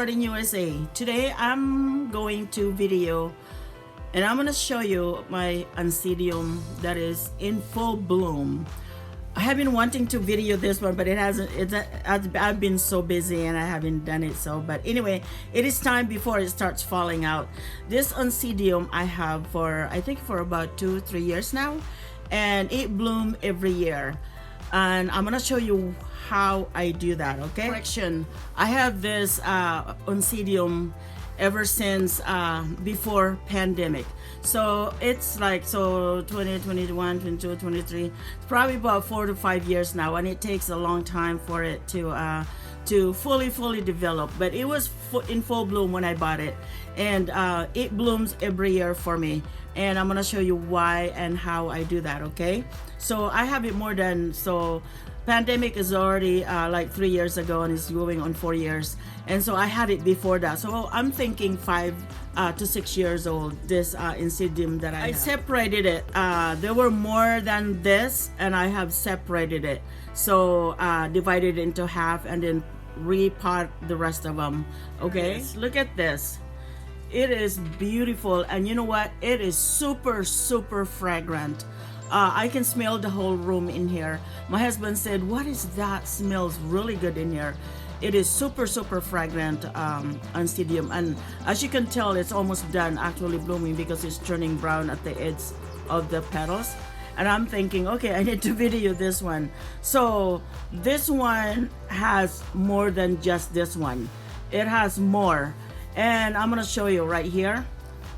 LifeInUSA. Today I'm going to video and I'm going to show you my Oncidium that is in full bloom. I have been wanting to video this one, but I've been so busy and I haven't done it. But anyway, it is time before it starts falling out. This Oncidium I have for I think for about 2-3 years now, and it blooms every year. And I'm gonna show you how I do that. Okay, correction, I have this Oncidium ever since before pandemic, so it's like 2021, 22, 23, it's probably about 4 to 5 years now, and it takes a long time for it to fully develop. But it was in full bloom when I bought it, and it blooms every year for me, and I'm gonna show you why and how I do that. Okay, so I have it more than pandemic is already like 3 years ago, and it's going on 4 years, and so I had it before that, so I'm thinking 5 to 6 years old, this Oncidium that I separated it. There were more than this, and I have separated it, so divided it into half and then repot the rest of them. Okay, look at this. It is beautiful, and you know what, it is super fragrant. I can smell the whole room in here. My husband said, "What is that? Smells really good in here." It is super fragrant Oncidium, and as you can tell, it's almost done actually blooming because it's turning brown at the edge of the petals. And I'm thinking, okay, I need to video this one. So this one has more than just this one. It has more, and I'm gonna show you right here.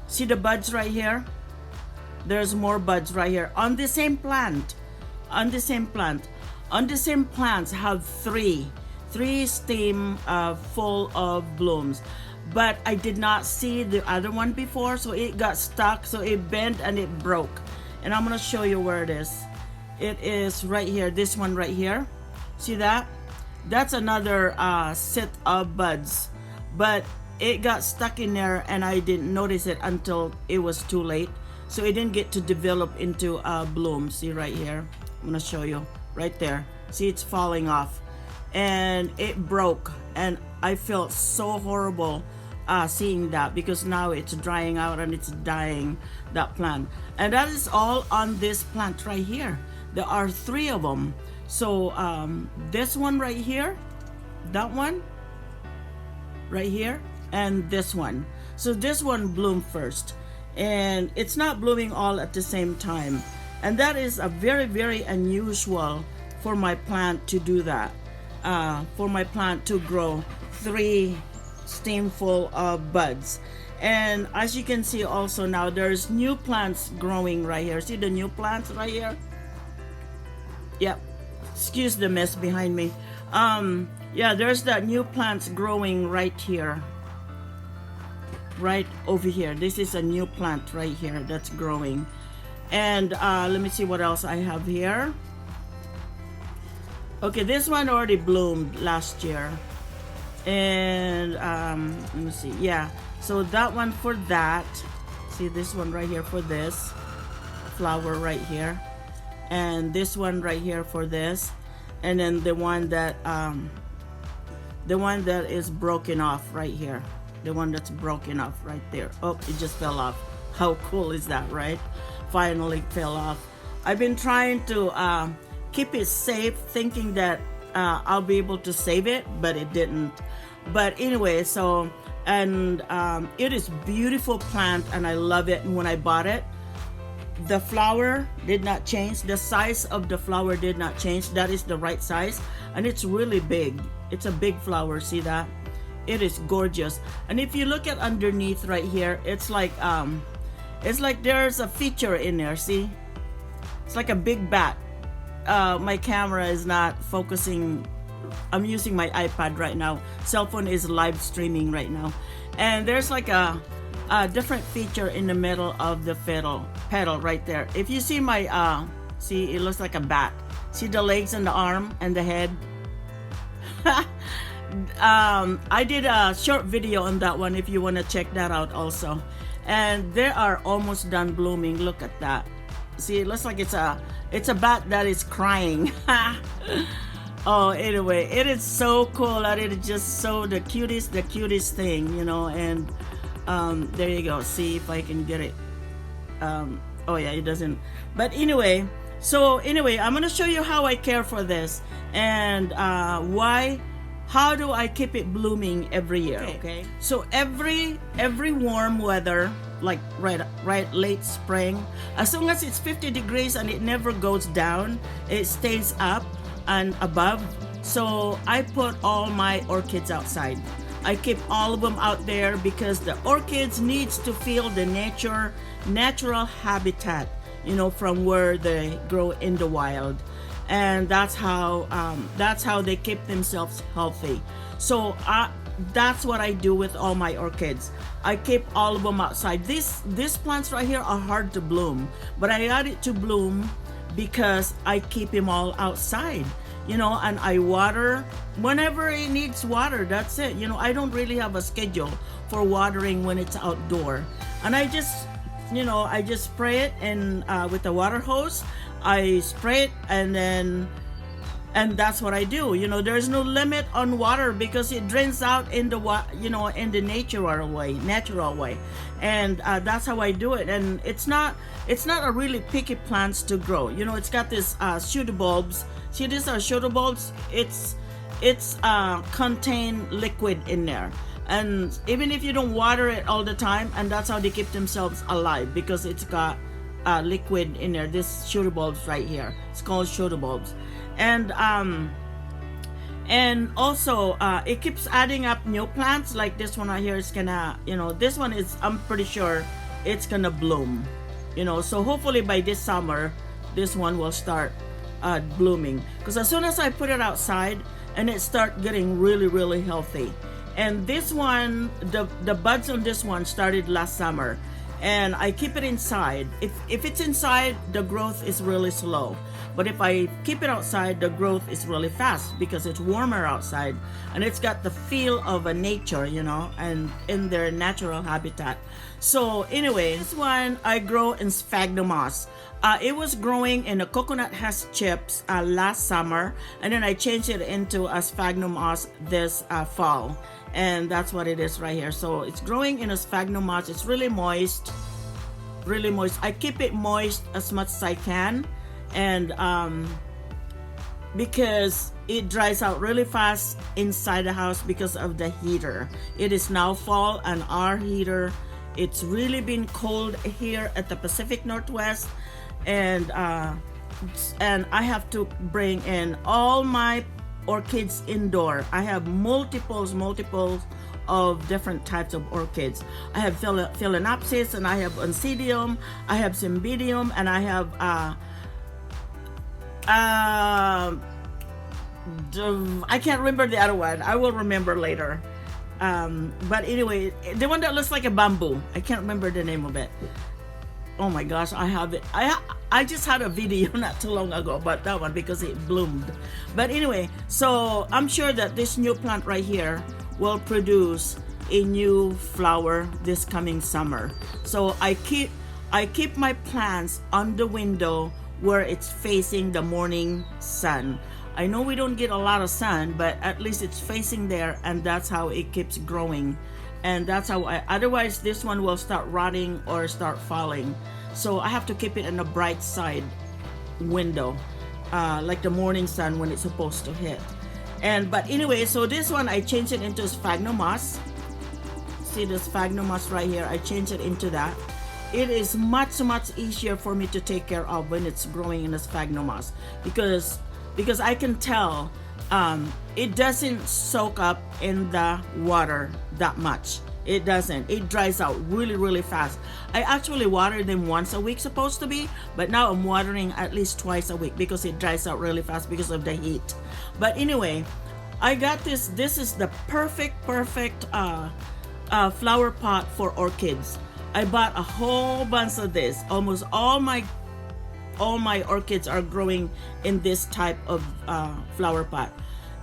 See the buds right here? There's more buds right here on the same plant. On the same plants have three stem full of blooms, but I did not see the other one before, so it got stuck, so it bent and it broke. And I'm gonna show you where it is. It is right here, this one right here. See that? That's another set of buds, but it got stuck in there and I didn't notice it until it was too late. So it didn't get to develop into a bloom. See right here, I'm gonna show you right there. See, it's falling off and it broke, and I felt so horrible seeing that, because now it's drying out and it's dying, that plant. And that is all on this plant right here. There are 3 of them. So this one right here, that one right here, and this one. So this one bloomed first, and it's not blooming all at the same time, and that is a very unusual for my plant to do that, for my plant to grow 3 stem full of buds. And as you can see also, now there's new plants growing right here. See the new plants right here? Yep, excuse the mess behind me. Yeah, there's that new plants growing right here, right over here. This is a new plant right here that's growing. And let me see what else I have here. Okay, this one already bloomed last year, and let me see. Yeah, so that one for that. See this one right here for this flower right here, and this one right here for this, and then the one that is broken off right here. The one that's broken off right there. Oh, it just fell off. How cool is that, right? Finally fell off. I've been trying to keep it safe, thinking that I'll be able to save it, but it didn't. But anyway, so, and it is beautiful plant, and I love it. And when I bought it, the flower did not change. The size of the flower did not change. That is the right size, and it's really big. It's a big flower. See that? It is gorgeous. And if you look at underneath right here, it's like there's a feature in there. See, it's like a big bat. My camera is not focusing. I'm using my iPad right now. Cell phone is live streaming right now, and there's like a different feature in the middle of the petal right there. If you see my see, it looks like a bat. See the legs and the arm and the head. I did a short video on that one if you want to check that out also. And they are almost done blooming. Look at that. See, it looks like it's a bat that is crying. Oh, anyway, it is so cool that it is just so the cutest thing, you know. And there you go. See if I can get it. Oh yeah, it doesn't. But anyway, so anyway, I'm gonna show you how I care for this and how do I keep it blooming every year. Okay. So every warm weather, like right late spring, as long as it's 50 degrees and it never goes down, it stays up and above. So I put all my orchids outside. I keep all of them out there because the orchids needs to feel the natural habitat, you know, from where they grow in the wild. And that's how they keep themselves healthy. So that's what I do with all my orchids. I keep all of them outside. These plants right here are hard to bloom, but I got it to bloom because I keep them all outside, you know, and I water whenever it needs water. That's it. You know, I don't really have a schedule for watering when it's outdoor. And I just, you know, I just spray it and with the water hose. I spray it and that's what I do. You know, there's no limit on water because it drains out in the natural way. And that's how I do it. And it's not a really picky plants to grow. You know, it's got this shooter bulbs. See, these are shooter bulbs. It's contain liquid in there. And even if you don't water it all the time, and that's how they keep themselves alive, because it's got liquid in there. This shooter bulbs right here, it's called shooter bulbs. And also it keeps adding up new plants. Like this one right here is gonna, you know, this one is, I'm pretty sure it's gonna bloom, you know. So hopefully by this summer this one will start blooming, because as soon as I put it outside and it start getting really healthy. And this one, the buds on this one started last summer, and I keep it inside. If it's inside, the growth is really slow. But if I keep it outside, the growth is really fast because it's warmer outside and it's got the feel of a nature, you know, and in their natural habitat. So anyway, this one I grow in sphagnum moss. It was growing in a coconut husk chips last summer, and then I changed it into a sphagnum moss this fall. And that's what it is right here. So it's growing in a sphagnum moss. It's really moist. I keep it moist as much as I can, and because it dries out really fast inside the house because of the heater. It is now fall, and our heater, it's really been cold here at the Pacific Northwest, and I have to bring in all my orchids indoor. I have multiples of different types of orchids. I have phalaenopsis, and I have Oncidium, I have Cymbidium, and I have I can't remember the other one. I will remember later. But anyway, the one that looks like a bamboo, I can't remember the name of it. Oh my gosh, I have it. I just had a video not too long ago about that one because it bloomed. But anyway, so I'm sure that this new plant right here will produce a new flower this coming summer. So I keep my plants on the window where it's facing the morning sun. I know we don't get a lot of sun, but at least it's facing there, and that's how it keeps growing. And that's how otherwise this one will start rotting or start falling. So I have to keep it in a bright side window, like the morning sun when it's supposed to hit. But anyway, so this one I changed it into sphagnum moss. See the sphagnum moss right here? I changed it into that. It is much easier for me to take care of when it's growing in a sphagnum moss, because I can tell it doesn't soak up in the water that much. It doesn't. It dries out really fast. I actually water them once a week, supposed to be, but now I'm watering at least twice a week because it dries out really fast because of the heat. But anyway, I got this. This is the perfect flower pot for orchids. I bought a whole bunch of this. Almost all my orchids are growing in this type of flower pot.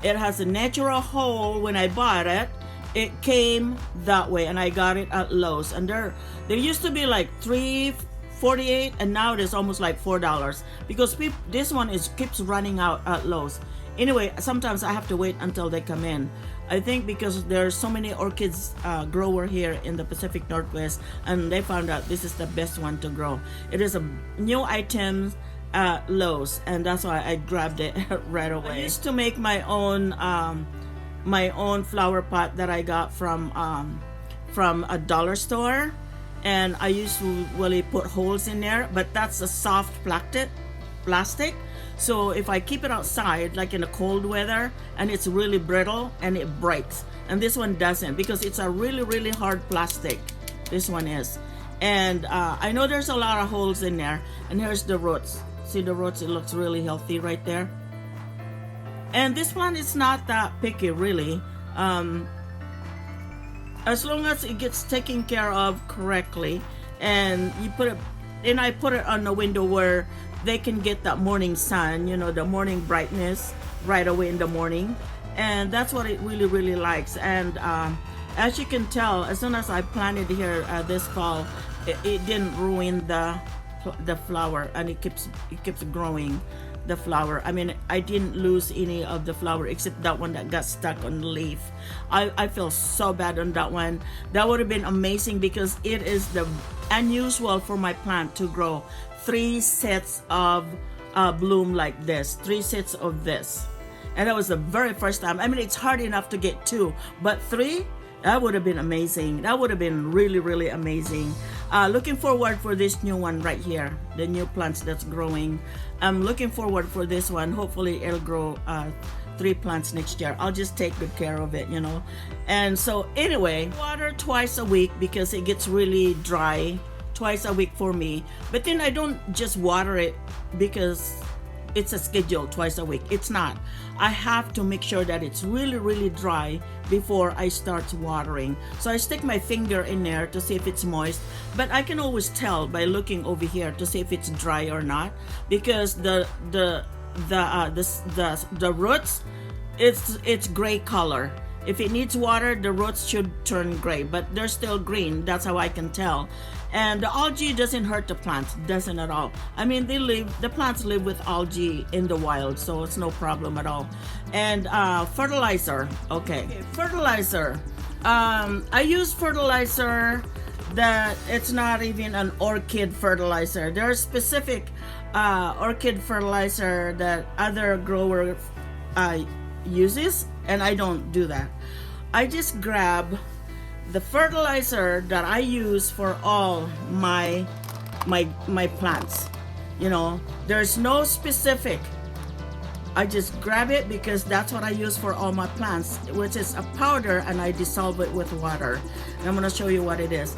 It has a natural hole. When I bought it, it came that way, and I got it at Lowe's. And there used to be like $3.48, and now it is almost like $4 because this one keeps running out at Lowe's. Anyway, sometimes I have to wait until they come in. I think because there's so many orchids grower here in the Pacific Northwest, and they found out this is the best one to grow. It is a new item at Lowe's, and that's why I grabbed it right away. I used to make my own flower pot that I got from a dollar store, and I used to really put holes in there, but that's a soft plastic. So if I keep it outside, like in the cold weather, and it's really brittle and it breaks, and this one doesn't, because it's a really hard plastic, this one is. And I know there's a lot of holes in there, and here's the roots. See the roots? It looks really healthy right there. And this one is not that picky, really. As long as it gets taken care of correctly, and you put it, and I put it on the window where they can get that morning sun, you know, the morning brightness right away in the morning, and that's what it really likes. And as you can tell, as soon as I planted here this fall, it didn't ruin the flower, and it keeps growing the flower. I mean, I didn't lose any of the flower except that one that got stuck on the leaf. I feel so bad on that one. That would have been amazing, because it is the unusual for my plant to grow 3 sets of bloom like this, 3 sets of this, and that was the very first time. I mean, it's hard enough to get 2, but 3, that would have been amazing. That would have been really amazing. Looking forward for this new one right here, the new plants that's growing. I'm looking forward for this one. Hopefully it'll grow 3 plants next year. I'll just take good care of it, you know. And so anyway, water twice a week because it gets really dry. Twice a week for me. But then I don't just water it because it's a schedule twice a week. It's not. I have to make sure that it's really dry before I start watering. So I stick my finger in there to see if it's moist, but I can always tell by looking over here to see if it's dry or not, because the roots, it's gray color. If it needs water, the roots should turn gray, but they're still green. That's how I can tell. And the algae doesn't hurt the plants, doesn't at all. I mean, the plants live with algae in the wild, so it's no problem at all. And fertilizer, okay. Fertilizer. I use fertilizer that it's not even an orchid fertilizer. There's specific orchid fertilizer that other grower uses, and I don't do that. I just grab the fertilizer that I use for all my plants. You know, there's no specific. I just grab it because that's what I use for all my plants, which is a powder, and I dissolve it with water. And I'm going to show you what it is.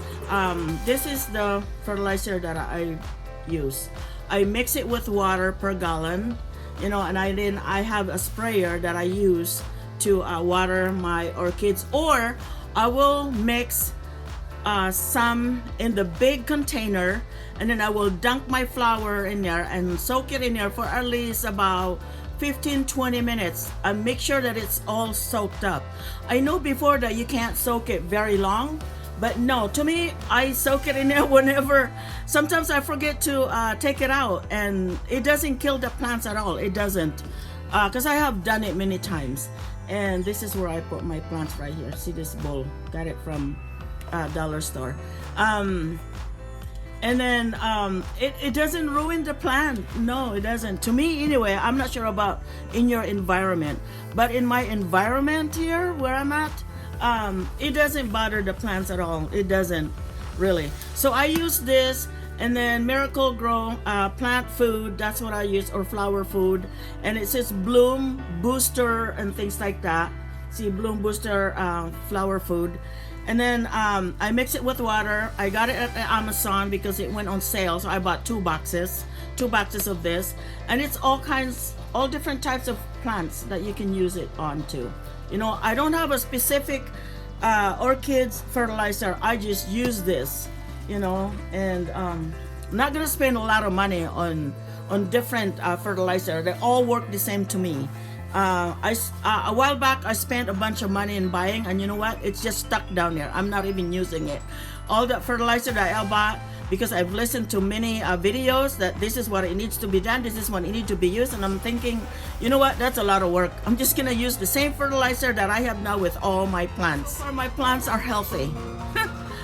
This is the fertilizer that I use. I mix it with water per gallon, you know, and I have a sprayer that I use to water my orchids, or I will mix some in the big container, and then I will dunk my flower in there and soak it in there for at least about 15-20 minutes and make sure that it's all soaked up. I know before that you can't soak it very long, but no, to me, I soak it in there whenever. Sometimes I forget to take it out, and it doesn't kill the plants at all. It doesn't, because I have done it many times. And this is where I put my plants right here. See this bowl? Got it from dollar store. And then it doesn't ruin the plant. No, it doesn't. To me, anyway. I'm not sure about in your environment, but in my environment here where I'm at, it doesn't bother the plants at all. It doesn't really. So I use this. And then Miracle Grow plant food, that's what I use, or flower food. And it says bloom booster and things like that. See, bloom booster flower food. And then I mix it with water. I got it at Amazon because it went on sale, so I bought 2 boxes of this. And it's all different types of plants that you can use it on to. You know, I don't have a specific orchids fertilizer. I just use this, you know, and I'm not gonna spend a lot of money on different fertilizer. They all work the same to me. A while back I spent a bunch of money in buying, and you know what, it's just stuck down there. I'm not even using it. All that fertilizer that I bought, because I've listened to many videos that this is what it needs to be done, this is what it needs to be used, and I'm thinking, you know what, that's a lot of work. I'm just gonna use the same fertilizer that I have now with all my plants. My plants are healthy.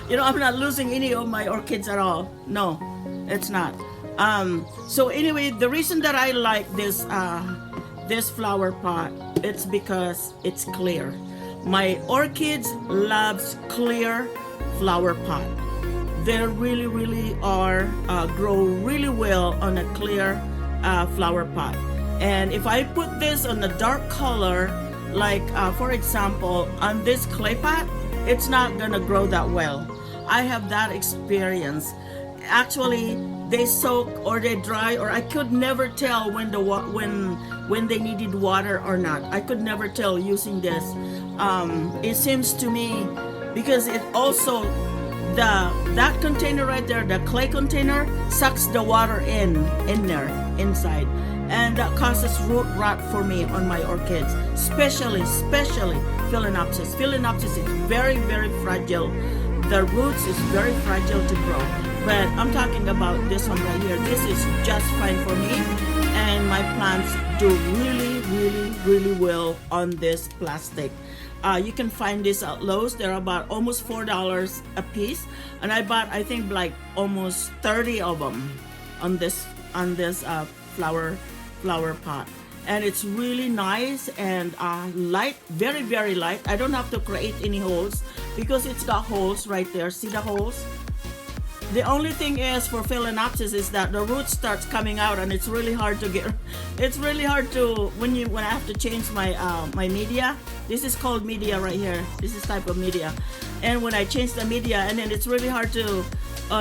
You know, I'm not losing any of my orchids at all. No, it's not. So anyway, the reason that I like this this flower pot, it's because it's clear. My orchids loves clear flower pot. They really are grow really well on a clear flower pot. And if I put this on a dark color, like for example on this clay pot, it's not gonna grow that well. I have that experience. Actually, they soak or they dry, or I could never tell when when they needed water or not. I could never tell using this. It seems to me, because it also that container right there, the clay container, sucks the water in there inside, and that causes root rot for me on my orchids, especially Phalaenopsis. Phalaenopsis is very fragile. The roots is very fragile to grow. But I'm talking about this one right here. This is just fine for me, and my plants do really well on this plastic. You can find this at Lowe's. They're about almost $4 a piece, and I bought, I think, like almost 30 of them on this flower pot. And it's really nice and light, very light. I don't have to create any holes because it's got holes right there. See the holes? The only thing is for Phalaenopsis is that the root starts coming out, and it's really hard to get. It's really hard to when I have to change my my media. This is called media right here. This is type of media, and when I change the media, and then it's really hard to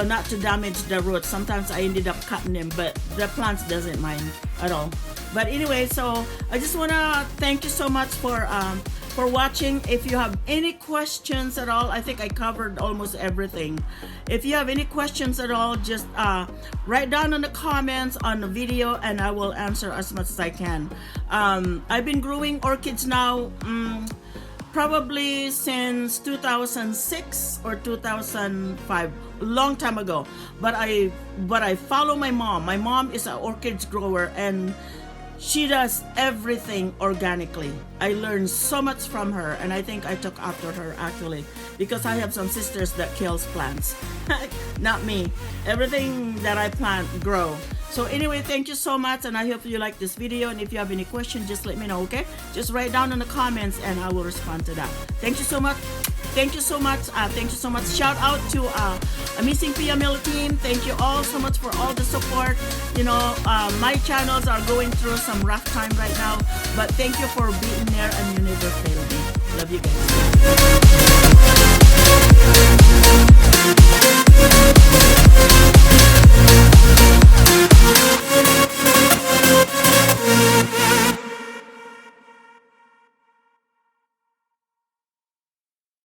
not to damage the roots. Sometimes I ended up cutting them, but the plants doesn't mind at all. But anyway, so I just wanna thank you so much for watching. If you have any questions at all, I think I covered almost everything. If you have any questions at all, just write down in the comments on the video, and I will answer as much as I can. I've been growing orchids now probably since 2006 or 2005, a long time ago. But I follow my mom. My mom is an orchids grower, and she does everything organically. I learned so much from her, and I think I took after her actually, because I have some sisters that kills plants. Not me. Everything that I plant grow. So anyway, thank you so much, and I hope you like this video. And if you have any questions, just let me know, okay? Just write down in the comments, and I will respond to that. Thank you so much. Thank you so much. Thank you so much. Shout out to Amazing PML team. Thank you all so much for all the support. You know, my channels are going through some rough time right now, but thank you for being there, and you never fail me. Love you guys.